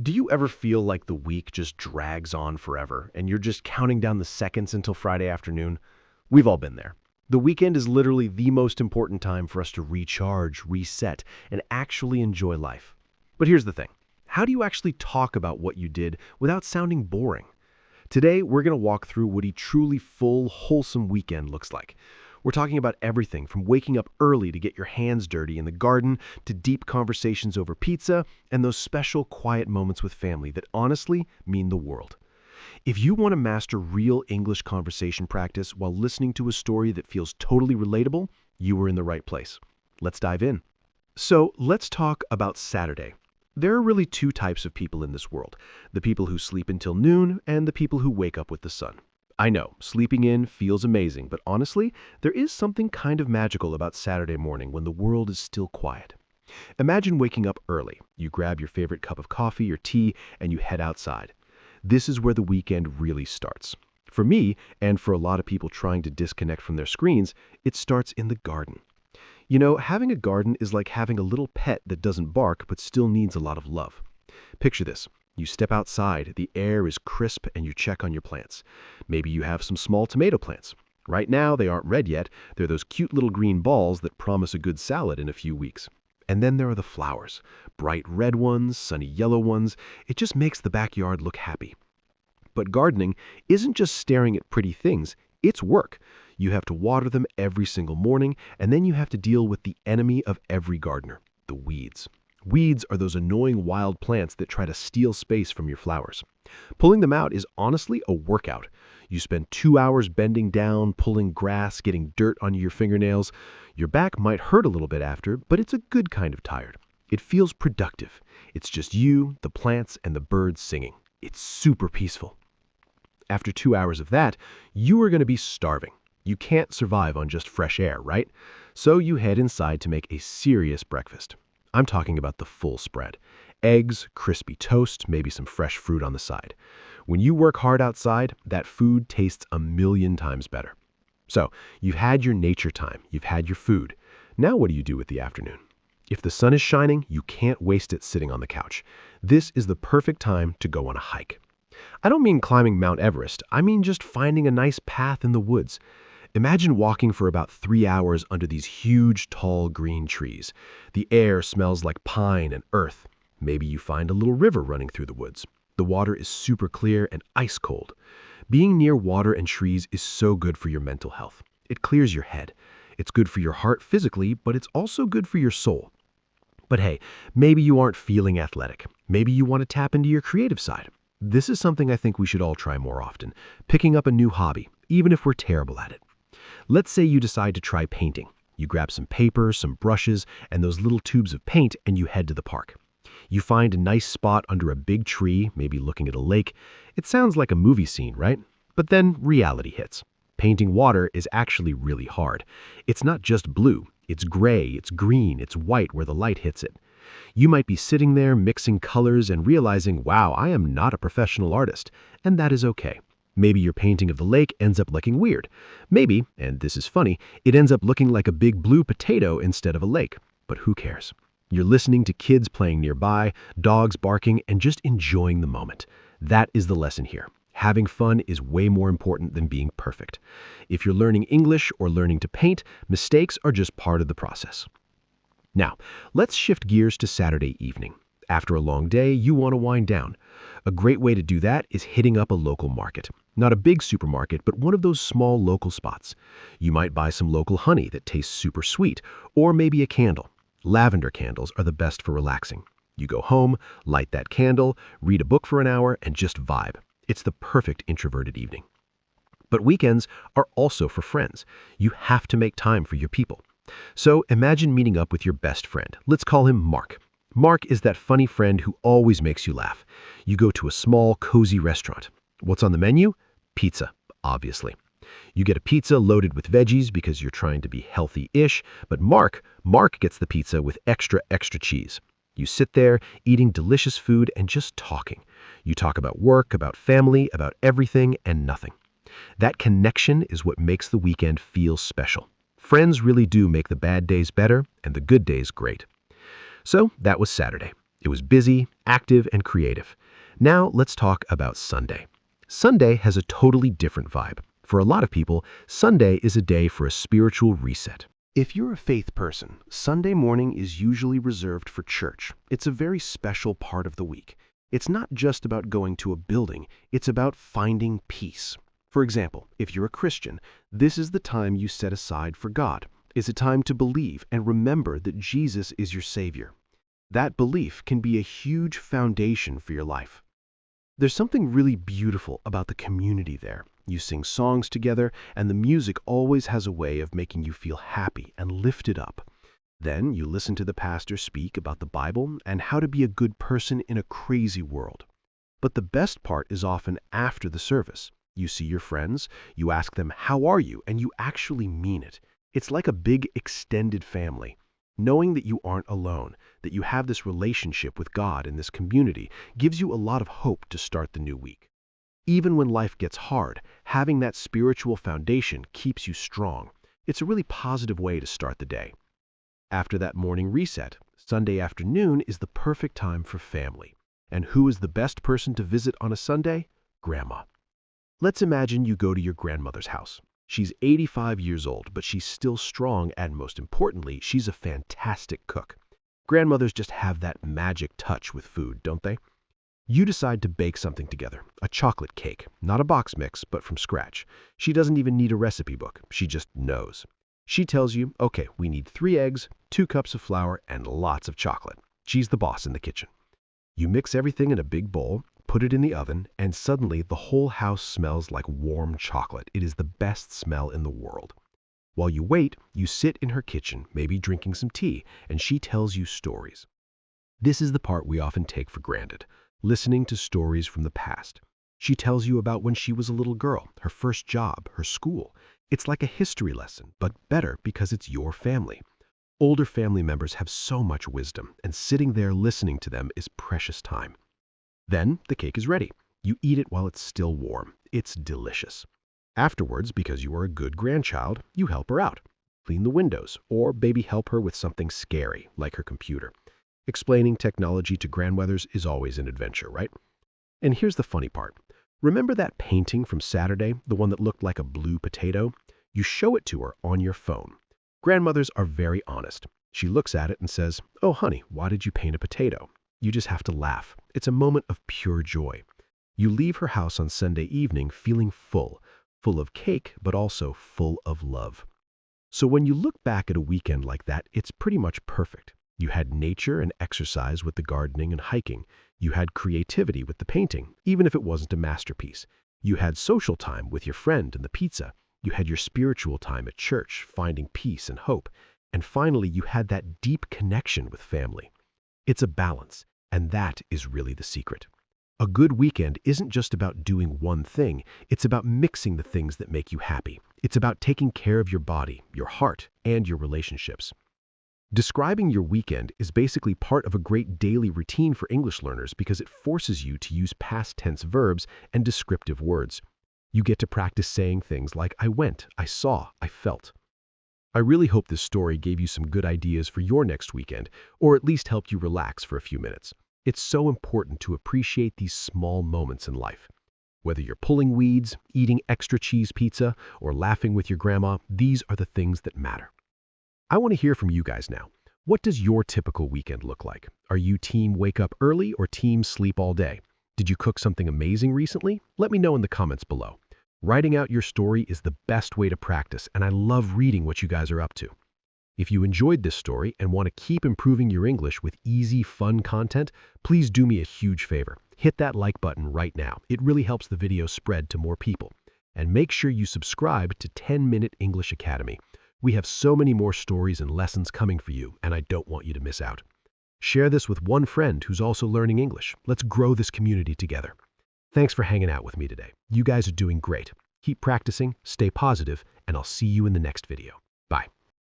Do you ever feel like the week just drags on forever and you're just counting down the seconds until Friday afternoon? We've all been there. The weekend is literally the most important time for us to recharge, reset, and actually enjoy life. But here's the thing. How do you actually talk about what you did without sounding boring? Today, we're going to walk through what a truly full, wholesome weekend looks like. We're talking about everything from waking up early to get your hands dirty in the garden to deep conversations over pizza and those special quiet moments with family that honestly mean the world. If you want to master real English conversation practice while listening to a story that feels totally relatable, you are in the right place. Let's dive in. So let's talk about Saturday. There are really two types of people in this world, the people who sleep until noon and the people who wake up with the sun. I know, sleeping in feels amazing, but honestly, there is something kind of magical about Saturday morning when the world is still quiet. Imagine waking up early. You grab your favorite cup of coffee or tea and you head outside. This is where the weekend really starts. For me, and for a lot of people trying to disconnect from their screens, it starts in the garden. You know, having a garden is like having a little pet that doesn't bark but still needs a lot of love. Picture this. You step outside, the air is crisp, and you check on your plants. Maybe you have some small tomato plants. Right now, they aren't red yet. They're those cute little green balls that promise a good salad in a few weeks. And then there are the flowers. Bright red ones, sunny yellow ones. It just makes the backyard look happy. But gardening isn't just staring at pretty things. It's work. You have to water them every single morning, and then you have to deal with the enemy of every gardener, the weeds. Weeds are those annoying wild plants that try to steal space from your flowers. Pulling them out is honestly a workout. You spend 2 hours bending down, pulling grass, getting dirt on your fingernails. Your back might hurt a little bit after, but it's a good kind of tired. It feels productive. It's just you, the plants, and the birds singing. It's super peaceful. After 2 hours of that, you are going to be starving. You can't survive on just fresh air, right? So you head inside to make a serious breakfast. I'm talking about the full spread. Eggs, crispy toast, maybe some fresh fruit on the side. When you work hard outside, that food tastes a million times better. So, you've had your nature time, you've had your food. Now what do you do with the afternoon? If the sun is shining, you can't waste it sitting on the couch. This is the perfect time to go on a hike. I don't mean climbing Mount Everest, I mean just finding a nice path in the woods. Imagine walking for about 3 hours under these huge, tall green trees. The air smells like pine and earth. Maybe you find a little river running through the woods. The water is super clear and ice cold. Being near water and trees is so good for your mental health. It clears your head. It's good for your heart physically, but it's also good for your soul. But hey, maybe you aren't feeling athletic. Maybe you want to tap into your creative side. This is something I think we should all try more often, picking up a new hobby, even if we're terrible at it. Let's say you decide to try painting. You grab some paper, some brushes, and those little tubes of paint, and you head to the park. You find a nice spot under a big tree, maybe looking at a lake. It sounds like a movie scene, right? But then reality hits. Painting water is actually really hard. It's not just blue. It's gray, it's green, it's white where the light hits it. You might be sitting there mixing colors and realizing, wow, I am not a professional artist, and that is okay. Maybe your painting of the lake ends up looking weird. Maybe, and this is funny, it ends up looking like a big blue potato instead of a lake. But who cares? You're listening to kids playing nearby, dogs barking, and just enjoying the moment. That is the lesson here. Having fun is way more important than being perfect. If you're learning English or learning to paint, mistakes are just part of the process. Now, let's shift gears to Saturday evening. After a long day, you want to wind down. A great way to do that is hitting up a local market. Not a big supermarket, but one of those small local spots. You might buy some local honey that tastes super sweet, or maybe a candle. Lavender candles are the best for relaxing. You go home, light that candle, read a book for an hour, and just vibe. It's the perfect introverted evening. But weekends are also for friends. You have to make time for your people. So imagine meeting up with your best friend. Let's call him Mark. Mark is that funny friend who always makes you laugh. You go to a small, cozy restaurant. What's on the menu? Pizza, obviously. You get a pizza loaded with veggies because you're trying to be healthy-ish, but Mark gets the pizza with extra cheese. You sit there eating delicious food and just talking. You talk about work, about family, about everything and nothing. That connection is what makes the weekend feel special. Friends really do make the bad days better and the good days great. So that was Saturday. It was busy, active, and creative. Now let's talk about Sunday. Sunday has a totally different vibe. For a lot of people, Sunday is a day for a spiritual reset. If you're a faith person, Sunday morning is usually reserved for church. It's a very special part of the week. It's not just about going to a building, it's about finding peace. For example, if you're a Christian, this is the time you set aside for God. It's a time to believe and remember that Jesus is your Savior. That belief can be a huge foundation for your life. There's something really beautiful about the community there. You sing songs together, and the music always has a way of making you feel happy and lifted up. Then you listen to the pastor speak about the Bible and how to be a good person in a crazy world. But the best part is often after the service. You see your friends, you ask them, "How are you?" and you actually mean it. It's like a big extended family. Knowing that you aren't alone, that you have this relationship with God in this community, gives you a lot of hope to start the new week. Even when life gets hard, having that spiritual foundation keeps you strong. It's a really positive way to start the day. After that morning reset, Sunday afternoon is the perfect time for family. And who is the best person to visit on a Sunday? Grandma. Let's imagine you go to your grandmother's house. She's 85 years old, but she's still strong, and most importantly, she's a fantastic cook. Grandmothers just have that magic touch with food, don't they? You decide to bake something together, a chocolate cake, not a box mix, but from scratch. She doesn't even need a recipe book, she just knows. She tells you, okay, we need 3 eggs, 2 cups of flour, and lots of chocolate. She's the boss in the kitchen. You mix everything in a big bowl, put it in the oven, and suddenly the whole house smells like warm chocolate. It is the best smell in the world. While you wait, you sit in her kitchen, maybe drinking some tea, and she tells you stories. This is the part we often take for granted, listening to stories from the past. She tells you about when she was a little girl, her first job, her school. It's like a history lesson, but better because it's your family. Older family members have so much wisdom, and sitting there listening to them is precious time. Then the cake is ready. You eat it while it's still warm. It's delicious. Afterwards, because you are a good grandchild, you help her out. Clean the windows, or maybe help her with something scary, like her computer. Explaining technology to grandmothers is always an adventure, right? And here's the funny part. Remember that painting from Saturday, the one that looked like a blue potato? You show it to her on your phone. Grandmothers are very honest. She looks at it and says, "Oh, honey, why did you paint a potato?" You just have to laugh. It's a moment of pure joy. You leave her house on Sunday evening feeling full of cake, but also full of love. So when you look back at a weekend like that, it's pretty much perfect. You had nature and exercise with the gardening and hiking. You had creativity with the painting, even if it wasn't a masterpiece. You had social time with your friend and the pizza. You had your spiritual time at church, finding peace and hope. And finally, you had that deep connection with family. It's a balance, and that is really the secret. A good weekend isn't just about doing one thing, it's about mixing the things that make you happy. It's about taking care of your body, your heart, and your relationships. Describing your weekend is basically part of a great daily routine for English learners because it forces you to use past tense verbs and descriptive words. You get to practice saying things like I went, I saw, I felt. I really hope this story gave you some good ideas for your next weekend, or at least helped you relax for a few minutes. It's so important to appreciate these small moments in life. Whether you're pulling weeds, eating extra cheese pizza, or laughing with your grandma, these are the things that matter. I want to hear from you guys now. What does your typical weekend look like? Are you team wake up early or team sleep all day? Did you cook something amazing recently? Let me know in the comments below. Writing out your story is the best way to practice, and I love reading what you guys are up to. If you enjoyed this story and want to keep improving your English with easy, fun content, please do me a huge favor. Hit that like button right now. It really helps the video spread to more people. And make sure you subscribe to 10-Minute English Academy. We have so many more stories and lessons coming for you, and I don't want you to miss out. Share this with one friend who's also learning English. Let's grow this community together. Thanks for hanging out with me today. You guys are doing great. Keep practicing, stay positive, and I'll see you in the next video.